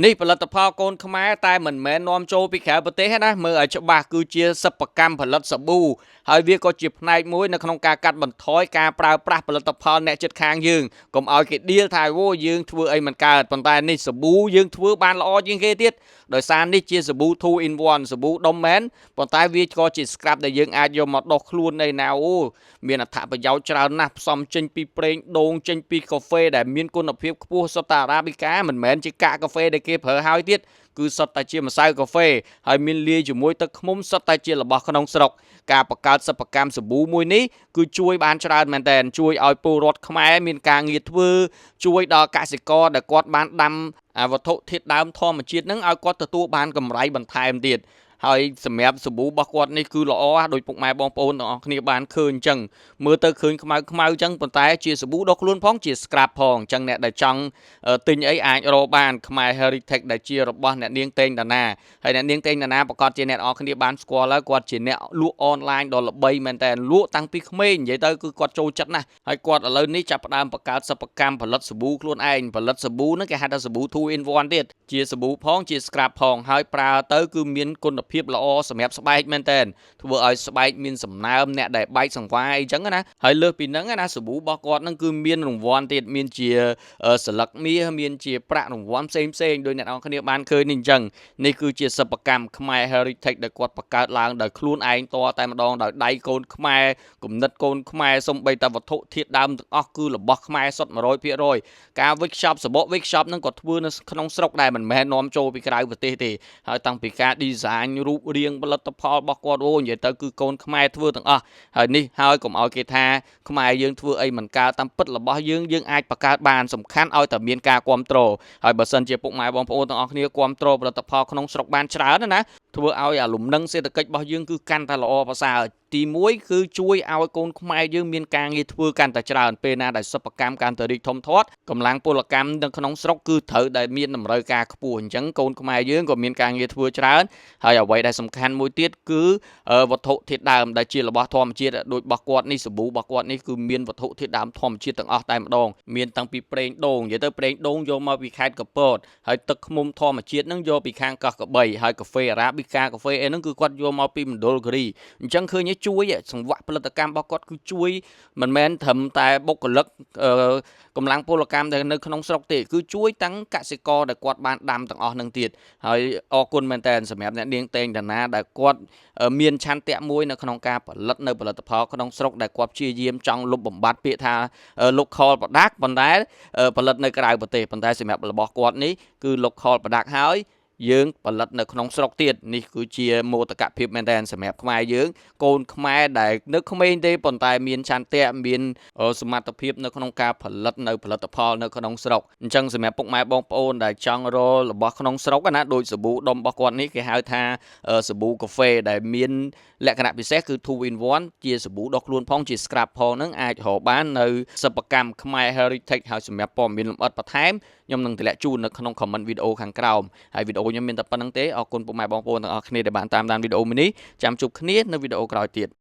នេះផលិតផលកូនខ្មែរតែមិនមែននាំចូលពីក្រៅប្រទេសទេណាមើលឲ្យច្បាស់គឺជាសិប្បកម្មផលិតសាប៊ូហើយវាក៏ជាផ្នែកមួយនៅក្នុងការកាត់បន្ថយការប្រើប្រាស់ផលិតផលអ្នកជិតខាងយើងកុំឲ្យគេដៀលថាអូយើងធ្វើអីមិនកើតប៉ុន្តែនេះសាប៊ូយើងធ្វើបានល្អជាងគេទៀតដោយសារនេះជាសាប៊ូ 2 in 1 សាប៊ូដុំមែនប៉ុន្តែវាក៏ជា scrap ដែលយើងអាចយកមកដុសខ្លួននៅណាអូមានអត្ថប្រយោជន៍ច្រើនណាស់ផ្សំចេញពីប្រេងដូងចេញពីកាហ្វេដែលមានគុណភាពខ្ពស់សុទ្ធតែអារ៉ាប៊ីកាមិនមែនជាកាកកាហ្វេដែលគេប្រើហើយទៀតគឺសុទ្ធតែជាម្សៅកាហ្វេហើយមានលាយជាមួយទឹកឃ្មុំសុទ្ធតែជារបស់ក្នុងស្រុកការបង្កើតសិប្បកម្មសាប៊ូមួយនេះគឺជួយបានច្រើនមែនទែនជួយឲ្យពលរដ្ឋខ្មែរមានការងារធ្វើជួយដល់កសិករដែលគាត់បានដាំវត្ថុធាតុដើមធម្មជាតិហ្នឹងឲ្យគាត់ទទួលបានកម្រៃបន្ថែមទៀតហើយសម្រាប់សាប៊ូរបស់គាត់នេះគឺល្អដោយពុកម៉ែបងប្អូនទាំងអស់គ្នាបានឃើញអញ្ចឹងមើលទៅឃើញខ្មៅអញ្ចឹងប៉ុន្តែជាសាប៊ូដុសខ្លួនផងជា scrap ផងអញ្ចឹងអ្នកដែលចង់ទិញអីអាចរកបានខ្មែរ Heritage ដែលជារបស់អ្នកនាងតេងតាណាហើយអ្នកនាងតេងតាណាប្រកាសជាអ្នកនរគ្នាបានស្គាល់ហើយគាត់ជាអ្នកលក់អនឡាញដ៏ល្បីមែនតើលក់តាំងពីក្មេងនិយាយទៅគឺគាត់ចូលចិត្តណាស់ហើយគាត់ឥឡូវនេះចាប់ផ្ដើមបង្កើតសិប្បកម្មផលិតសាប៊ូខ្លួនឯងផលិតសាប៊ូហ្នឹងគេហៅថាសាប៊ូ 2 in 1 ទៀតជាសាប៊ូផងជា scrap ផងហើយប្រើទៅគឺមានគុណភាពល្អសម្រាប់ស្បែកមែនតើធ្វើឲ្យស្បែកមានសំណើមអ្នកដែលបែកសង្វាយអញ្ចឹងណាហើយលើសពីហ្នឹងណាសាប៊ូរបស់គាត់ហ្នឹងគឺមានរង្វាន់ទៀតមានជាស្លឹកមាសមានជាប្រាក់រង្វាន់ផ្សេងដោយអ្នកនរគ្នាបានឃើញនេះអញ្ចឹងនេះគឺជាសិប្បកម្មខ្មែរ Heritage ដែលគាត់បង្កើតឡើងដោយខ្លួនឯងតតែម្ដងដោយដៃកូនខ្មែរគំនិតកូនខ្មែរសំបីតែវត្ថុធាតុដើមទាំងអស់គឺរបស់ខ្មែរសុទ្ធ 100% ការវេចខ្ចប់សបកវេចខ្ចប់ហ្នឹងក៏ធ្វើនៅក្នុងស្រុកដែរមិនមែននាំចូលពីក្រៅប្រទេសទេហើយតាំងពីការ design រូបរាងផលិតផលរបស់គាត់អូនិយាយទៅគឺកូនខ្មែរធ្វើទាំងអស់ហើយនេះហើយកុំឲ្យគេថាខ្មែរយើងធ្វើអីមិនកើតតាមពិតរបស់យើងអាចបង្កើតបានសំខាន់ឲ្យតែមានការគ្រប់គ្រងហើយបើសិនជាពុកម៉ែបងប្អូនទាំងអស់គ្នាគ្រប់គ្រងផលិតផលក្នុងស្រុកបានច្រើនណាធ្វើឲ្យអាលំនឹងសេដ្ឋកិច្ចរបស់យើងគឺកាន់តែល្អប្រសើរទី1គឺជួយឲ្យកូនខ្មែរយើងមានការងារធ្វើកាន់តែច្រើនពេលណាដែលសិប្បកម្មកាន់តែរីកធំធាត់កម្លាំងពលកម្មនៅក្នុងស្រុកគឺត្រូវតែមានតម្រូវការខ្ពស់អញ្ចឹងកូនខ្មែរយើងក៏មានការងារធ្វើច្រើនហើយអ្វីដែលសំខាន់មួយទៀតគឺវត្ថុធាតុដើមដែលជារបស់ធម្មជាតិដូចរបស់គាត់នេះសាប៊ូរបស់គាត់នេះគឺមានវត្ថុធាតុដើមធម្មជាតិទាំងអស់តែម្ដងមានតាំងពីប្រេងដូងនិយាយទៅប្រេងដូងយកមកពីខេត្តកពតហើយទឹកឃ្មុំធម្មជាតិហ្នឹងយកពីខាងកោះកបីហើយកាហ្វេអារ៉ាប៊ីកាកាហ្វេអីហ្នឹងគឺគាត់យកមកពីមណ្ឌលគិរីអញ្ចឹងឃើញជួយសង្វាក់ផលិតកម្មរបស់គាត់គឺជួយមិនមែនត្រឹមតែបុគ្គលិកកម្លាំងពលកម្មដែលនៅក្នុងស្រុកទេគឺជួយទាំងកសិករដែលគាត់បានដាំទាំងអស់នឹងទៀតហើយអរគុណមែនតើសម្រាប់អ្នកនាងតេងតាណាដែលគាត់មានឆន្ទៈមួយនៅក្នុងការផលិតនៅផលិតផលក្នុងស្រុកដែលគាត់ព្យាយាមចង់លុបបំបាត់ពាក្យថា local product ប៉ុន្តែផលិតនៅក្រៅប្រទេសប៉ុន្តែសម្រាប់របស់គាត់នេះគឺ local product ហើយយើងផលិតនៅក្នុងស្រុកទៀតនេះគឺជាមោទកភាពមែនតើសម្រាប់ខ្មែរយើងកូនខ្មែរដែលនៅក្មេងទេប៉ុន្តែមានឆន្ទៈមានសមត្ថភាពនៅក្នុងការផលិតនៅផលិតផលនៅក្នុងស្រុកអញ្ចឹងសម្រាប់ពុកម៉ែបងប្អូនដែលចង់រករបស់ក្នុងស្រុកណាដូចសាប៊ូដុំរបស់គាត់នេះគេហៅថាសាប៊ូកាហ្វេដែលមានលក្ខណៈពិសេសគឺ 2 in 1 ជាសាប៊ូដុសខ្លួនផងជា scrap ផងហ្នឹងអាចរកបាននៅសិប្បកម្មខ្មែរ Heritage ហើយសម្រាប់ព័ត៌មានលម្អិតបន្ថែមខ្ញុំនឹងតម្លាក់ជូននៅក្នុង comment វីដេអូខាងក្រោមហើយវីដេអូខ្ញុំមានតែប៉ុណ្្នឹងទេអរគុណពុកម៉ែបងប្អូនទាំងអស់គ្នាដែលបានតាមដានវីដេអូមួយនេះចាំជួបគ្នានៅវីដេអូក្រោយទៀត